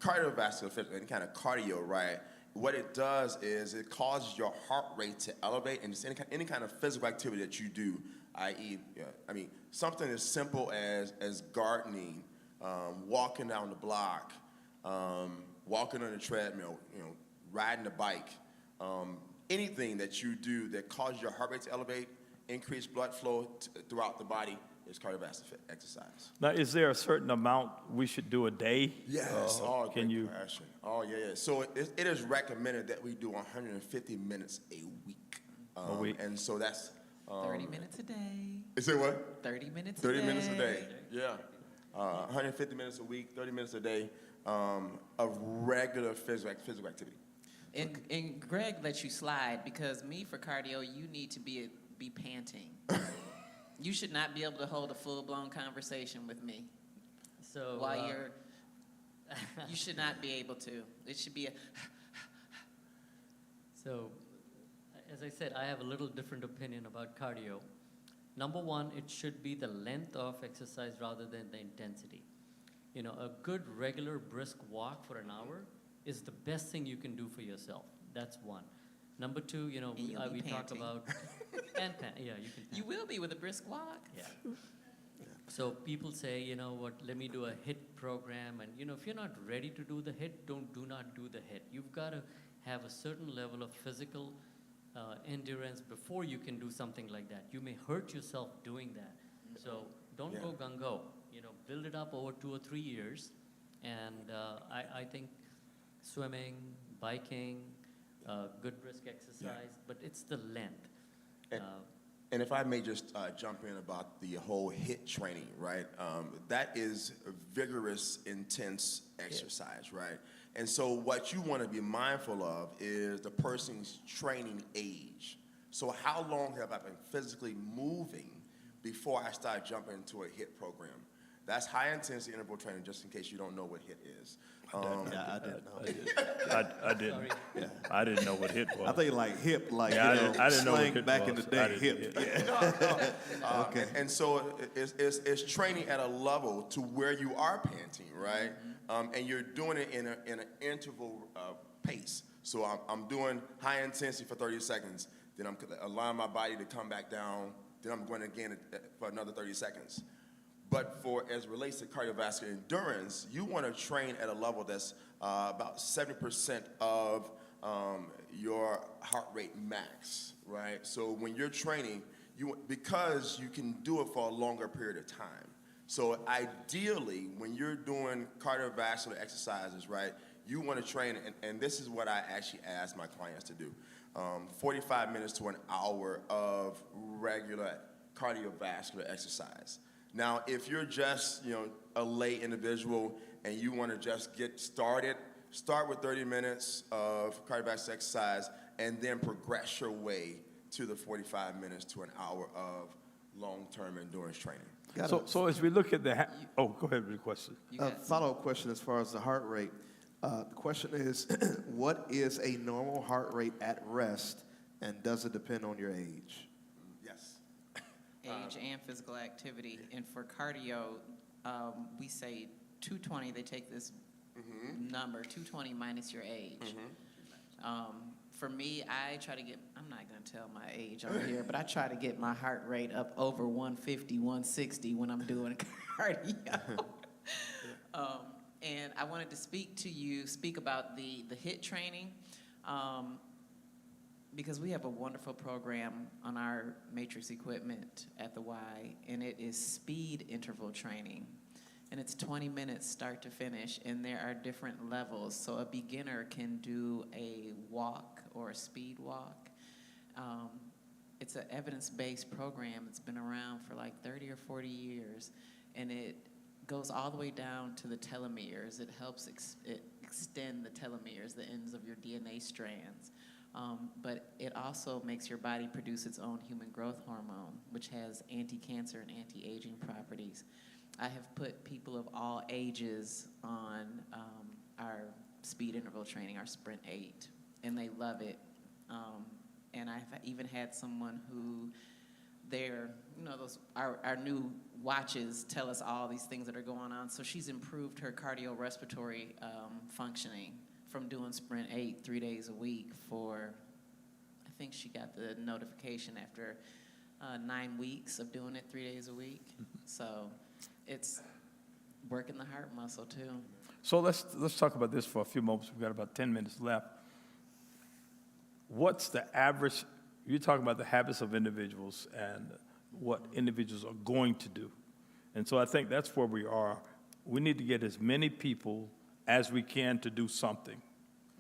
cardiovascular fitness, any kind of cardio, right? What it does is it causes your heart rate to elevate, and it's any kind of physical activity that you do, i.e., something as simple as gardening, walking down the block, walking on the treadmill, riding a bike, anything that you do that causes your heart rate to elevate, increase blood flow throughout the body is cardiovascular exercise. Now, is there a certain amount we should do a day? Yes. Can great you? question. Oh, yeah. So it is recommended that we do 150 minutes a week. A week. And so that's 30 minutes a day. Is it what? 30 minutes 30 a day. minutes a day. Yeah. 150 minutes a week, 30 minutes a day of regular physical activity. And Greg lets you slide because me for cardio, you need to be panting. You should not be able to hold a full-blown conversation with me So while you should not be able to. It should be a. So, as I said, I have a little different opinion about cardio. Number one, it should be the length of exercise rather than the intensity. A good regular brisk walk for an hour is the best thing you can do for yourself. That's one. Number two, you'll be we talk panting. about yeah, you can. You will be with a brisk walk. Yeah. So people say, let me do a HIIT program, and if you're not ready to do the HIIT, do not do the HIIT. You've got to have a certain level of physical endurance before you can do something like that. You may hurt yourself doing that. So don't go gung-ho. Build it up over 2 or 3 years, and I think swimming, biking, good brisk exercise, but it's the length. And if I may just jump in about the whole HIIT training, right? That is a vigorous, intense exercise, right? And so what you want to be mindful of is the person's training age. So how long have I been physically moving before I start jumping into a HIIT program? That's high intensity interval training, just in case you don't know what HIIT is. I didn't know. I didn't. Sorry. I didn't know what HIIT was. I think like hip, like Yeah, I didn't know what slang hip back in was. the I day, didn't- hip. No. Okay. And so it's training at a level to where you are panting, right? And you're doing it in an interval pace. So I'm doing high intensity for 30 seconds, then I'm allowing my body to come back down, then I'm going again for another 30 seconds. But as it relates to cardiovascular endurance, you want to train at a level that's about 70% of your heart rate max, right? So when you're training, because you can do it for a longer period of time. So ideally, when you're doing cardiovascular exercises, right, you want to train, and this is what I actually ask my clients to do, 45 minutes to an hour of regular cardiovascular exercise. Now, if you're just, a lay individual and you want to just get started, start with 30 minutes of cardiovascular exercise and then progress your way to the 45 minutes to an hour of long-term endurance training. So as we look at go ahead with the question. A follow-up question as far as the heart rate. The question is, what is a normal heart rate at rest, and does it depend on your age? Yes. Age and physical activity. And for cardio, we say 220, they take this number, 220 minus your age. For me, I try to get, I'm not going to tell my age on here, but I try to get my heart rate up over 150, 160 when I'm doing cardio. And I wanted to speak about the HIIT training. Because we have a wonderful program on our matrix equipment at the Y, and it is speed interval training. and it's 20 minutes start to finish, and there are different levels. So a beginner can do a walk or a speed walk. It's an evidence-based program. It's been around for like 30 or 40 years, and it goes all the way down to the telomeres. It helps extend the telomeres, the ends of your DNA strands. But it also makes your body produce its own human growth hormone, which has anti-cancer and anti-aging properties. I have put people of all ages on our speed interval training, our Sprint 8, and they love it. And I've even had someone who our new watches tell us all these things that are going on. So she's improved her cardiorespiratory functioning from doing Sprint 8 3 days a week for, I think she got the notification after 9 weeks of doing it 3 days a week. So it's working the heart muscle too. So let's talk about this for a few moments. We've got about 10 minutes left. What's the average? You're talking about the habits of individuals and what individuals are going to do. And so I think that's where we are. We need to get as many people as we can to do something.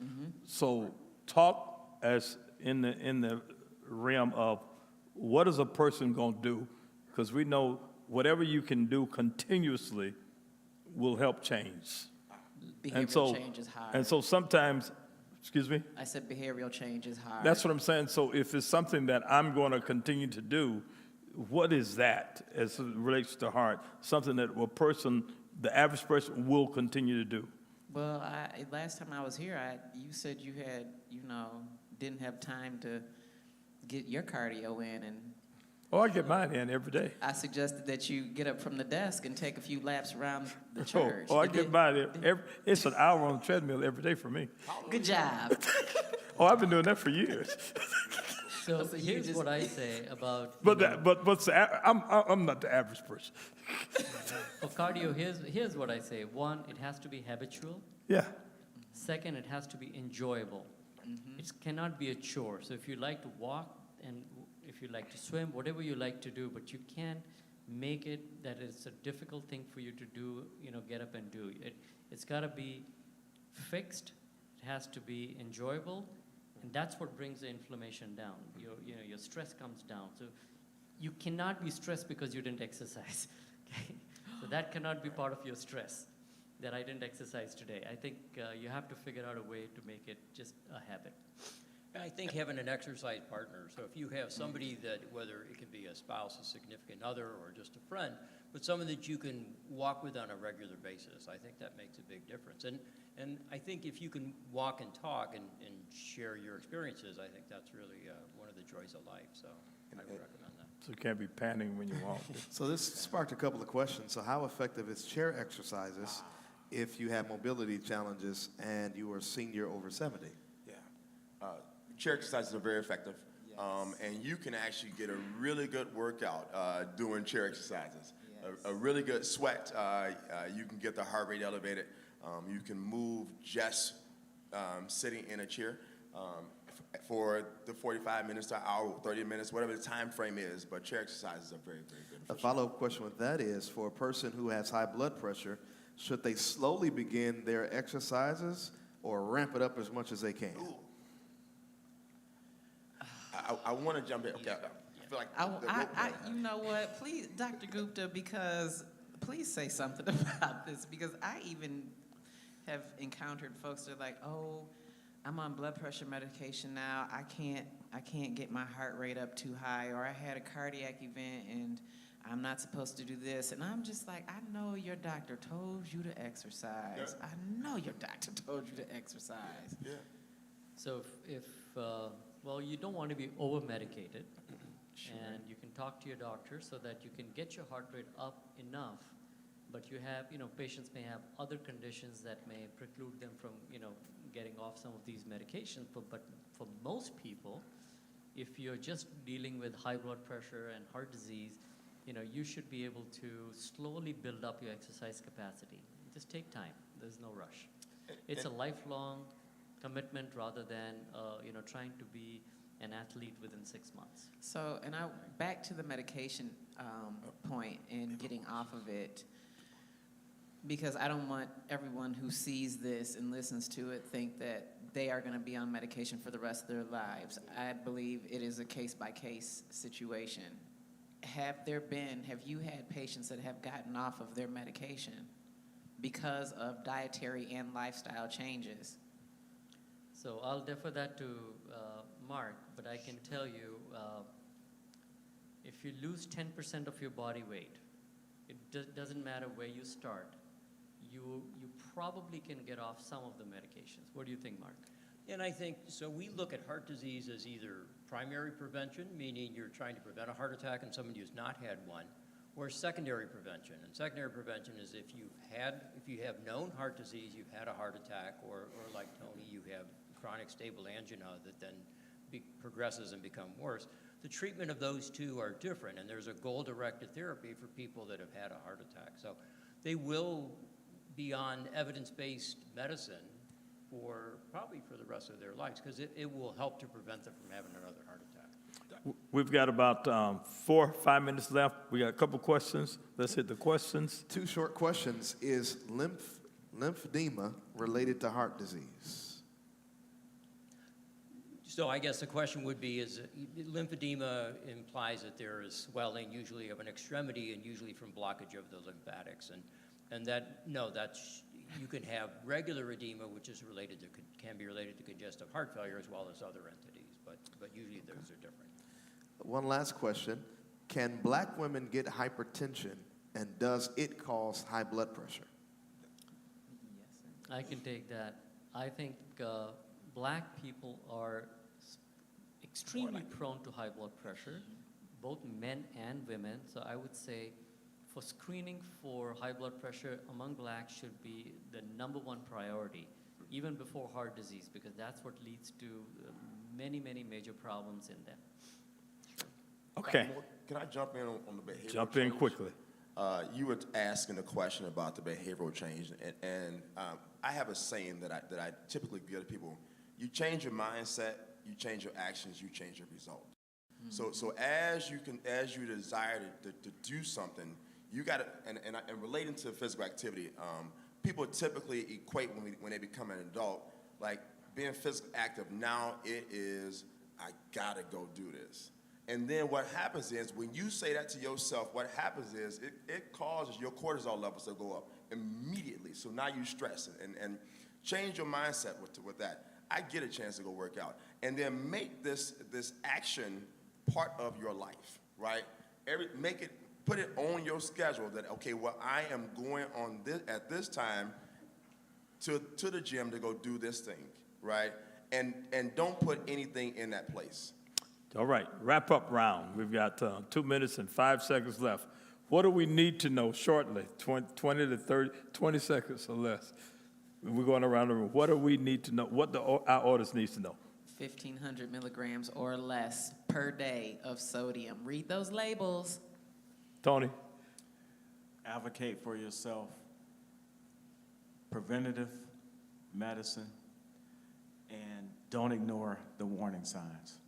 Mm-hmm. So talk as in the realm of what is a person going to do? Because we know whatever you can do continuously will help change. Behavioral change is hard. And so sometimes, excuse me? I said behavioral change is hard. That's what I'm saying. So if it's something that I'm going to continue to do, what is that as it relates to heart? Something that the average person will continue to do. Well, last time I was here, you said you had, didn't have time to get your cardio in, and Oh, I get mine in every day. I suggested that you get up from the desk and take a few laps around the church. I get mine in. It's an hour on the treadmill every day for me. Good job. I've been doing that for years. So here's what I say about. I'm not the average person. For cardio, here's what I say. One, it has to be habitual. Yeah. Second, it has to be enjoyable. Mm-hmm. It cannot be a chore. So if you like to walk and if you like to swim, whatever you like to do, but you can't make it that it's a difficult thing for you to do, get up and do. It's got to be fixed. It has to be enjoyable. And that's what brings the inflammation down. Your stress comes down. So you cannot be stressed because you didn't exercise. Okay? So that cannot be part of your stress, that I didn't exercise today. I think you have to figure out a way to make it just a habit. I think having an exercise partner, so if you have somebody that, whether it can be a spouse, a significant other, or just a friend, but someone that you can walk with on a regular basis, I think that makes a big difference. And I think if you can walk and talk and share your experiences, I think that's really one of the joys of life, so I would recommend that. So you can't be panting when you walk. So this sparked a couple of questions. So how effective is chair exercises if you have mobility challenges and you are a senior over 70? Chair exercises are very effective, and you can actually get a really good workout doing chair exercises. Yes. A really good sweat. You can get the heart rate elevated. You can move just sitting in a chair for the 45 minutes to an hour, 30 minutes, whatever the time frame is. But chair exercises are very, very good. A follow-up question with that is, for a person who has high blood pressure, should they slowly begin their exercises or ramp it up as much as they can? Ooh. I want to jump in. Okay. I feel like you know what? Please, Dr. Gupta, please say something about this, because I even have encountered folks that are like, oh, I'm on blood pressure medication now. I can't get my heart rate up too high, or I had a cardiac event and I'm not supposed to do this. And I'm just like, I know your doctor told you to exercise. Yeah. I know your doctor told you to exercise. Yeah. So if you don't want to be over-medicated, sure. And you can talk to your doctor so that you can get your heart rate up enough, but you have, patients may have other conditions that may preclude them from, getting off some of these medications. But for most people, if you're just dealing with high blood pressure and heart disease, you should be able to slowly build up your exercise capacity. Just take time. There's no rush. It's a lifelong commitment rather than, trying to be an athlete within 6 months. So, back to the medication point and getting off of it. because I don't want everyone who sees this and listens to it think that they are going to be on medication for the rest of their lives. I believe it is a case-by-case situation. Have you had patients that have gotten off of their medication because of dietary and lifestyle changes? So I'll defer that to Mark, but I can tell you, if you lose 10% of your body weight, it doesn't matter where you start. You probably can get off some of the medications. What do you think, Mark? And I think, so we look at heart disease as either primary prevention, meaning you're trying to prevent a heart attack in somebody who's not had one, or secondary prevention. And secondary prevention is if you have known heart disease, you've had a heart attack, or like Tony, you have chronic stable angina that then progresses and become worse. The treatment of those two are different, and there's a goal-directed therapy for people that have had a heart attack. So they will be on evidence-based medicine probably for the rest of their lives, because it will help to prevent them from having another heart attack. We've got about 4 or 5 minutes left. We got a couple questions. Let's hit the questions. 2 short questions. Is lymphedema related to heart disease? So I guess the question would be, is lymphedema implies that there is swelling, usually of an extremity, and usually from blockage of the lymphatics. And that's, you can have regular edema, which is can be related to congestive heart failure as well as other entities, but usually those are different. One last question. Can black women get hypertension, and does it cause high blood pressure? I can take that. I think black people are extremely prone to high blood pressure, both men and women. So I would say for screening for high blood pressure among blacks should be the #1 priority, even before heart disease, because that's what leads to many, many major problems in them. Okay. Can I jump in on the behavioral Jump in change? quickly. You were asking a question about the behavioral change, and I have a saying that I typically give to people: you change your mindset, you change your actions, you change your result. So as you desire to do something, you got to, and relating to physical activity, people typically equate when they become an adult, like being physically active. Now it is, I gotta go do this. And then what happens is, when you say that to yourself, what happens is it causes your cortisol levels to go up immediately. So now you stress and change your mindset with that. I get a chance to go work out. And then make this action part of your life, right? Put it on your schedule that, okay, well, I am going on this at this time to the gym to go do this thing, right? And don't put anything in that place. All right, wrap up round. We've got 2 minutes and 5 seconds left. What do we need to know shortly? 20 to 30, 20 seconds or less. We're going around the room. What do we need to know? What our audience needs to know? 1,500 milligrams or less per day of sodium. Read those labels. Tony? Advocate for yourself. Preventative medicine. And don't ignore the warning signs.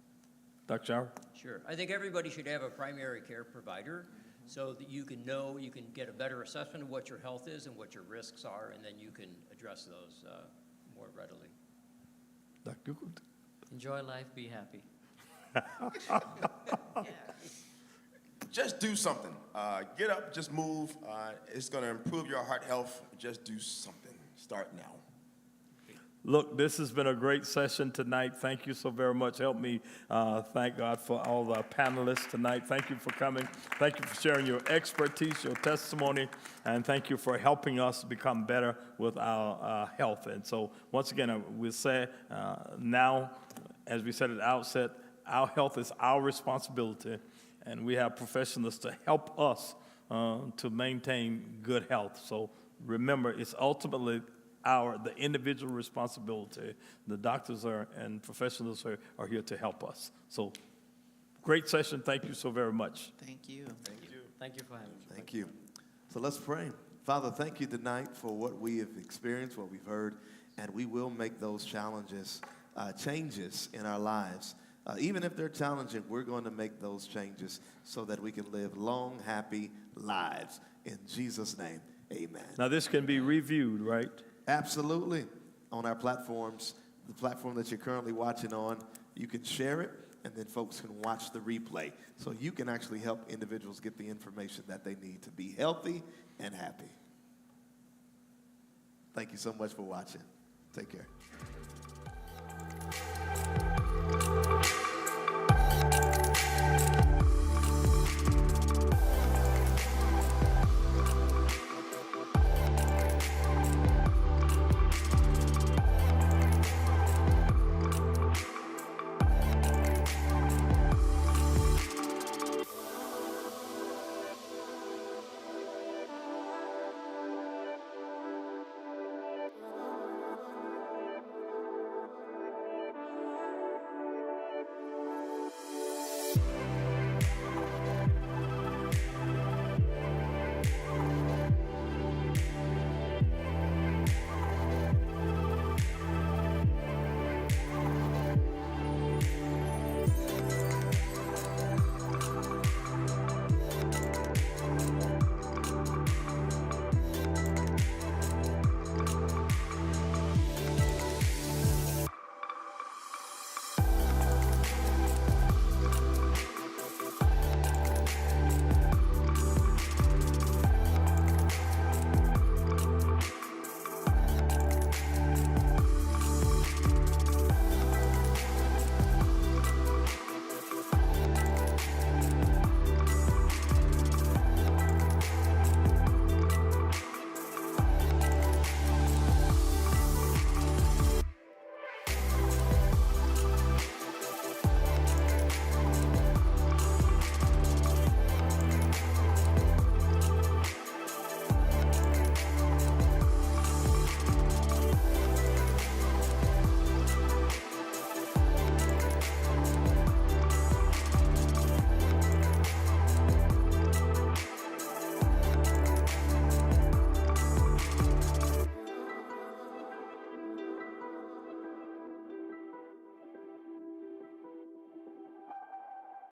Dr. Shower? Sure. I think everybody should have a primary care provider so that you can get a better assessment of what your health is and what your risks are, and then you can address those more readily. Dr. Enjoy life, be happy. Just do something. Get up, just move. It's going to improve your heart health. Just do something. Start now. Look, this has been a great session tonight. Thank you so very much. Help me thank God for all the panelists tonight. Thank you for coming. Thank you for sharing your expertise, your testimony, and thank you for helping us become better with our health. And so once again, we'll say now, as we said at the outset, our health is our responsibility, and we have professionals to help us to maintain good health. So remember, it's ultimately the individual responsibility. The doctors and professionals are here to help us. So great session. Thank you so very much. Thank you. Thank you for having me. Thank you. So let's pray. Father, thank you tonight for what we have experienced, what we've heard, and we will make those changes in our lives. Even if they're challenging, we're going to make those changes so that we can live long, happy lives. In Jesus' name, Amen. Now, this can be reviewed, right? Absolutely. On our platforms, the platform that you're currently watching on, you can share it, and then folks can watch the replay. So you can actually help individuals get the information that they need to be healthy and happy. Thank you so much for watching. Take care.